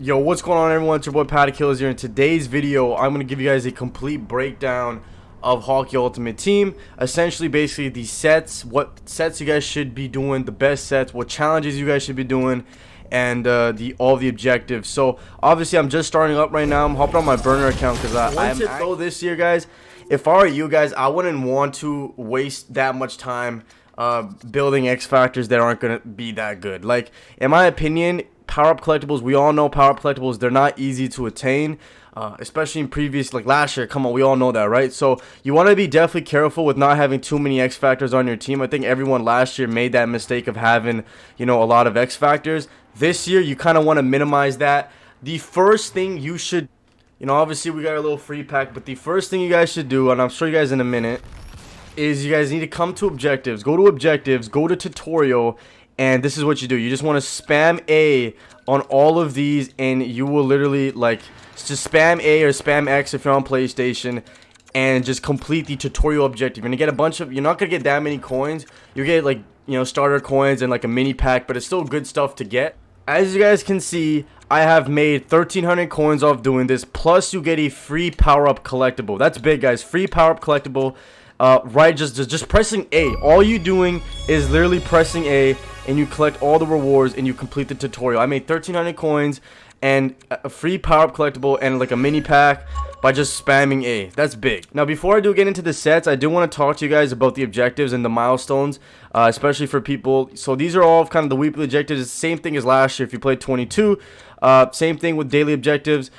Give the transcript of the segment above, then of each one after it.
Yo, what's going on, everyone? It's your boy PaddaKillz here. In today's video, I'm going to give you guys a complete breakdown of Hockey Ultimate Team. Essentially, basically, the sets, what sets you guys should be doing, the best sets, what challenges you guys should be doing, and all the objectives. So, obviously, I'm just starting up right now. I'm hopping on my burner account because I'm though this year, guys. If I were you guys, I wouldn't want to waste that much time building X Factors that aren't going to be that good. Like, in my opinion, power-up collectibles, we all know power-up collectibles, they're not easy to attain, especially in previous, like last year. Come on, we all know that, right? So you want to be definitely careful with not having too many X Factors on your team. I think everyone last year made that mistake of having, a lot of X Factors. This year, you kind of want to minimize that. The first thing you should, obviously we got a little free pack, but the first thing you guys should do, and I'll show you guys in a minute, is you guys need to come to objectives, go to tutorial, and this is what you do. You just want to spam A on all of these, and you will literally, like, just spam A or spam X if you're on PlayStation, and just complete the tutorial objective. You're going to get a bunch of, you're not going to get that many coins. You get, like, starter coins and, like, a mini pack, but it's still good stuff to get. As you guys can see, I have made 1,300 coins off doing this, plus you get a free power-up collectible. That's big, guys. Free power-up collectible. Right, just pressing A. All you doing is literally pressing A, and you collect all the rewards, and you complete the tutorial. I made 1,300 coins and a free power-up collectible and like a mini pack by just spamming A. That's big. Now, before I do get into the sets, I do want to talk to you guys about the objectives and the milestones, especially for people. So these are all kind of the weekly objectives. It's the same thing as last year if you played 22. Same thing with daily objectives.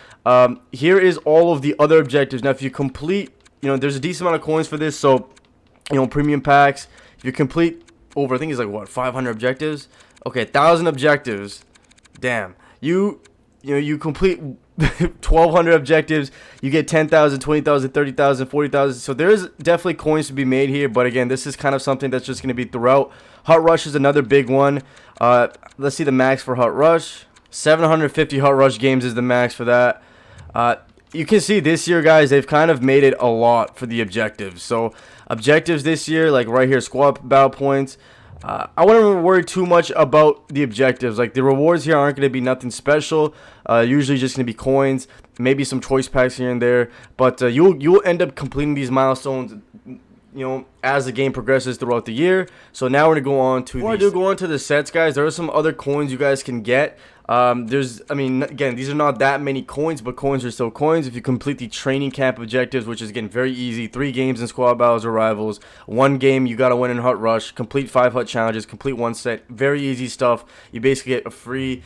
Here is all of the other objectives. Now, if you complete, there's a decent amount of coins for this, so, premium packs. If you complete over, I think it's like, what, 500 objectives? Okay, 1,000 objectives. Damn. You complete 1,200 objectives, you get 10,000, 20,000, 30,000, 40,000. So there's definitely coins to be made here, but again, this is kind of something that's just going to be throughout. Hut Rush is another big one. Let's see the max for Hut Rush. 750 Hut Rush games is the max for that. You can see this year, guys, they've kind of made it a lot for the objectives. So objectives this year, like right here, squad battle points. I wouldn't worry too much about the objectives. Like, the rewards here aren't going to be nothing special. Usually just going to be coins, maybe some choice packs here and there. But you'll end up completing these milestones, as the game progresses throughout the year. So now we're going to go on to before I do go on to the sets, guys, there are some other coins you guys can get. Again, these are not that many coins, but coins are still coins. If you complete the training camp objectives, which is, again, very easy, 3 games in squad battles or rivals, 1 game you got to win in Hut Rush, complete 5 Hut challenges, complete 1 set, very easy stuff. You basically get a free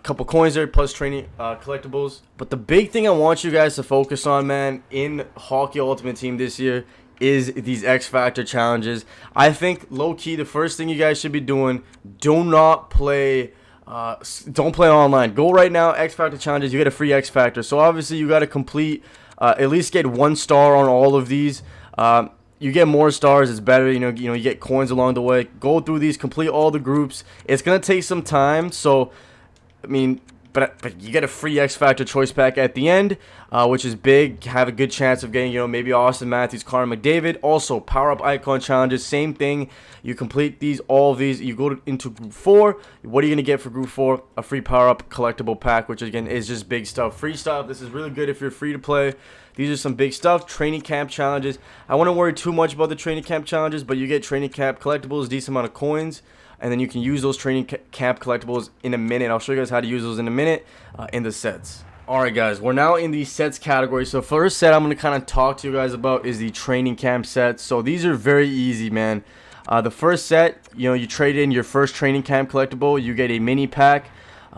couple coins there, plus training collectibles. But the big thing I want you guys to focus on, man, in Hockey Ultimate Team this year is these X Factor challenges. I think, low-key, the first thing you guys should be doing, don't play online. Go right now, X Factor challenges, you get a free X Factor. So obviously you got to complete, at least get 1 star on all of these. You get more stars, it's better. You get coins along the way. Go through these, complete all the groups. It's gonna take some time, so but you get a free X Factor choice pack at the end, which is big. Have a good chance of getting, maybe Austin Matthews, Connor McDavid. Also, power-up icon challenges, same thing. You complete these, all of these. You go into Group 4. What are you going to get for Group 4? A free power-up collectible pack, which, again, is just big stuff. Free stuff. This is really good if you're free to play. These are some big stuff. Training camp challenges. I wouldn't worry too much about the training camp challenges, but you get training camp collectibles, decent amount of coins. And then you can use those training camp collectibles in a minute. I'll show you guys how to use those in a minute in the sets. Alright, guys, we're now in the sets category. So first set I'm going to kind of talk to you guys about is the training camp sets. So these are very easy, man. The first set, you trade in your first training camp collectible, you get a mini pack.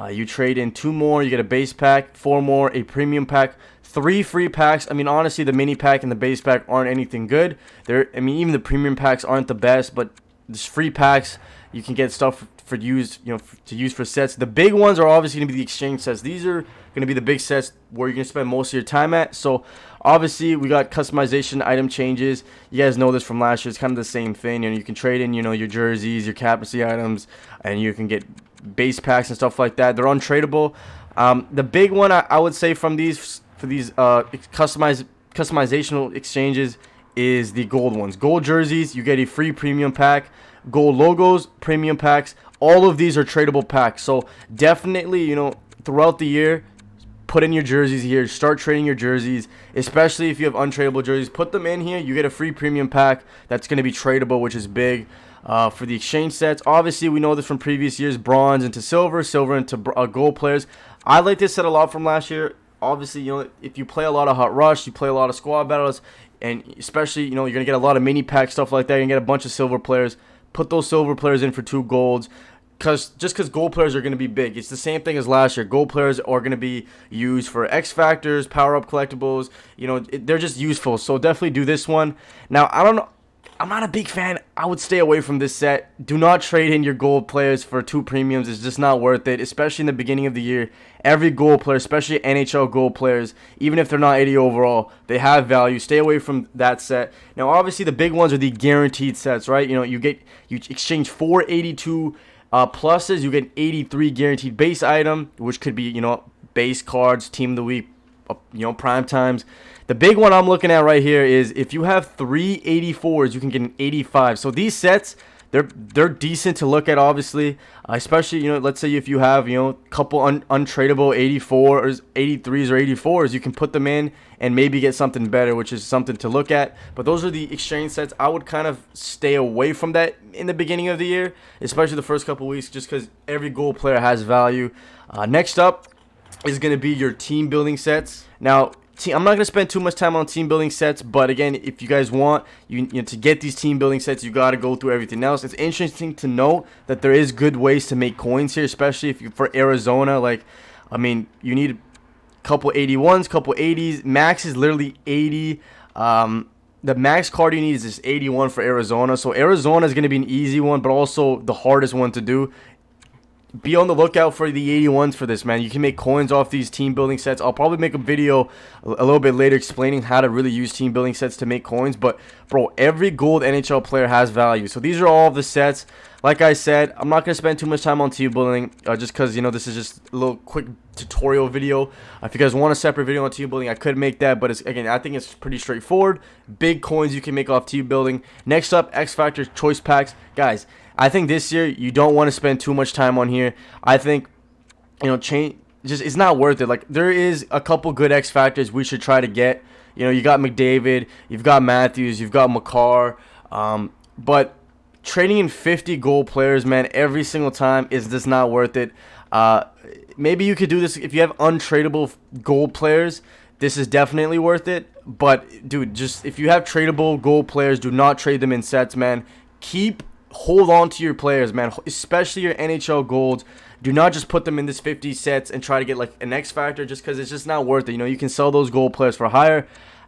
You trade in 2 more, you get a base pack. 4 more, a premium pack. 3 free packs. Honestly, the mini pack and the base pack aren't anything good. Even the premium packs aren't the best, but these free packs, you can get stuff for use, to use for sets. The big ones are obviously going to be the exchange sets. These are going to be the big sets where you're going to spend most of your time at. So obviously we got customization, item changes. You guys know this from last year. It's kind of the same thing. You can trade in, your jerseys, your captaincy items, and you can get base packs and stuff like that. They're untradeable. The big one I would say from these customizational exchanges is the gold ones. Gold jerseys, you get a free premium pack. Gold logos, premium packs, all of these are tradable packs. So definitely, throughout the year, put in your jerseys here. Start trading your jerseys, especially if you have untradeable jerseys. Put them in here. You get a free premium pack that's going to be tradable, which is big. For the exchange sets, obviously we know this from previous years, bronze into silver, silver into gold players. I like this set a lot from last year. Obviously, you know, if you play a lot of Hot Rush, you play a lot of squad battles, and especially, you know, you're going to get a lot of mini pack stuff like that. You're going to get a bunch of silver players. Put those silver players in for 2 golds. Just because gold players are going to be big. It's the same thing as last year. Gold players are going to be used for X Factors, power-up collectibles. You know, they're just useful. So definitely do this one. Now, I don't know. I'm not a big fan. I would stay away from this set. Do not trade in your gold players for 2 premiums. It's just not worth it, especially in the beginning of the year. Every gold player, especially NHL gold players, even if they're not 80 overall, they have value. Stay away from that set. Now, obviously, the big ones are the guaranteed sets, right? You know, you exchange 4 82 pluses. You get an 83 guaranteed base item, which could be, you know, base cards, team of the week, you know, prime times. The big one I'm looking at right here is if you have 3 84s, you can get an 85. So these sets, they're decent to look at, obviously, especially, you know, let's say if you have, you know, a couple untradeable 84s, 83s, or 84s, you can put them in and maybe get something better, which is something to look at. But those are the exchange sets. I would kind of stay away from that in the beginning of the year, especially the first couple weeks, just because every gold player has value. Next up is going to be your team building sets. Now, I'm not going to spend too much time on team building sets, but again, if you guys want you know, to get these team building sets, you got to go through everything else. It's interesting to note that there is good ways to make coins here, especially if you for Arizona. Like, I mean, you need a couple 81s, couple 80s. Max is literally 80. The max card you need is this 81 for Arizona. So Arizona is going to be an easy one, but also the hardest one to do. Be on the lookout for the 81s for this, man. You can make coins off these team building sets. I'll probably make a video a little bit later explaining how to really use team building sets to make coins. But, bro, every gold NHL player has value. So these are all of the sets. Like I said, I'm not going to spend too much time on team building just because, you know, this is just a little quick tutorial video. If you guys want a separate video on team building, I could make that. But, again, I think it's pretty straightforward. Big coins you can make off team building. Next up, X Factor choice packs. Guys, I think this year you don't want to spend too much time on here. I think, you know, it's not worth it. Like, there is a couple good X Factors we should try to get. You know, you got McDavid, you've got Matthews, you've got Makar. But trading in 50 gold players, man, every single time is just not worth it. Maybe you could do this if you have untradeable gold players. This is definitely worth it. But, dude, just if you have tradable gold players, do not trade them in sets, man. Hold on to your players, man, especially your NHL golds. Do not just put them in this 50 sets and try to get like an X Factor just because it's just not worth it. You know, you can sell those gold players for higher.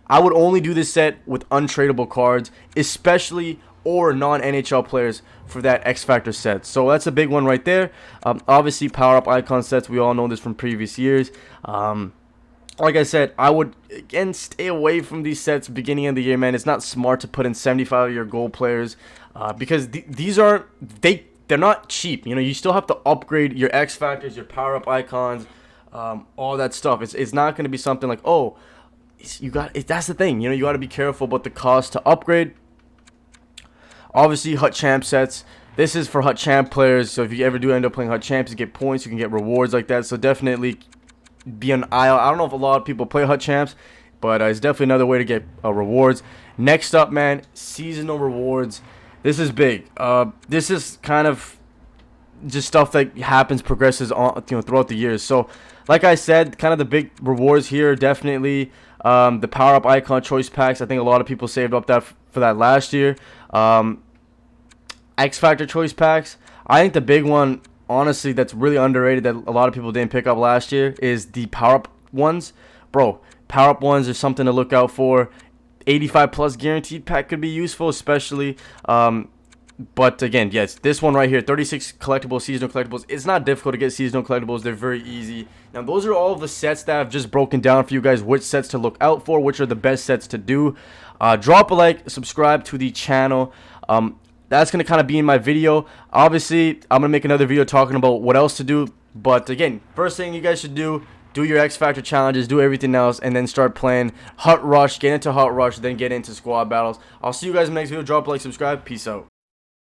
I would only do this set with untradeable cards, especially or non-NHL players for that X Factor set. So that's a big one right there. Obviously, power-up icon sets. We all know this from previous years. Like I said, I would, again, stay away from these sets beginning of the year, man. It's not smart to put in 75 of your gold players because these aren't, they're not cheap. You know, you still have to upgrade your X Factors, your power-up icons, all that stuff. It's not going to be something like, oh, that's the thing. You know, you got to be careful about the cost to upgrade. Obviously, Hut Champ sets. This is for Hut Champ players, so if you ever do end up playing Hut Champs, you get points, you can get rewards like that. So definitely be an eye out. I don't know if a lot of people play Hut Champs, but it's definitely another way to get rewards. Next up, man, seasonal rewards. This is big. This is kind of just stuff that progresses on, you know, throughout the years. So, like I said, kind of the big rewards here, definitely the power-up icon choice packs. I think a lot of people saved up for that last year. X Factor choice packs. I think the big one, honestly, that's really underrated that a lot of people didn't pick up last year is the power-up ones. Bro, power-up ones are something to look out for. 85 plus guaranteed pack could be useful, especially. But again, yes, this one right here, 36 collectibles, seasonal collectibles. It's not difficult to get seasonal collectibles. They're very easy. Now, those are all of the sets that I've just broken down for you guys, which sets to look out for, which are the best sets to do. Drop a like, subscribe to the channel. That's going to kind of be in my video. Obviously, I'm going to make another video talking about what else to do. But again, first thing you guys should do your XFactor challenges, do everything else, and then start playing Hut Rush, get into Hut Rush, then get into squad battles. I'll see you guys in the next video. Drop a like, subscribe. Peace out.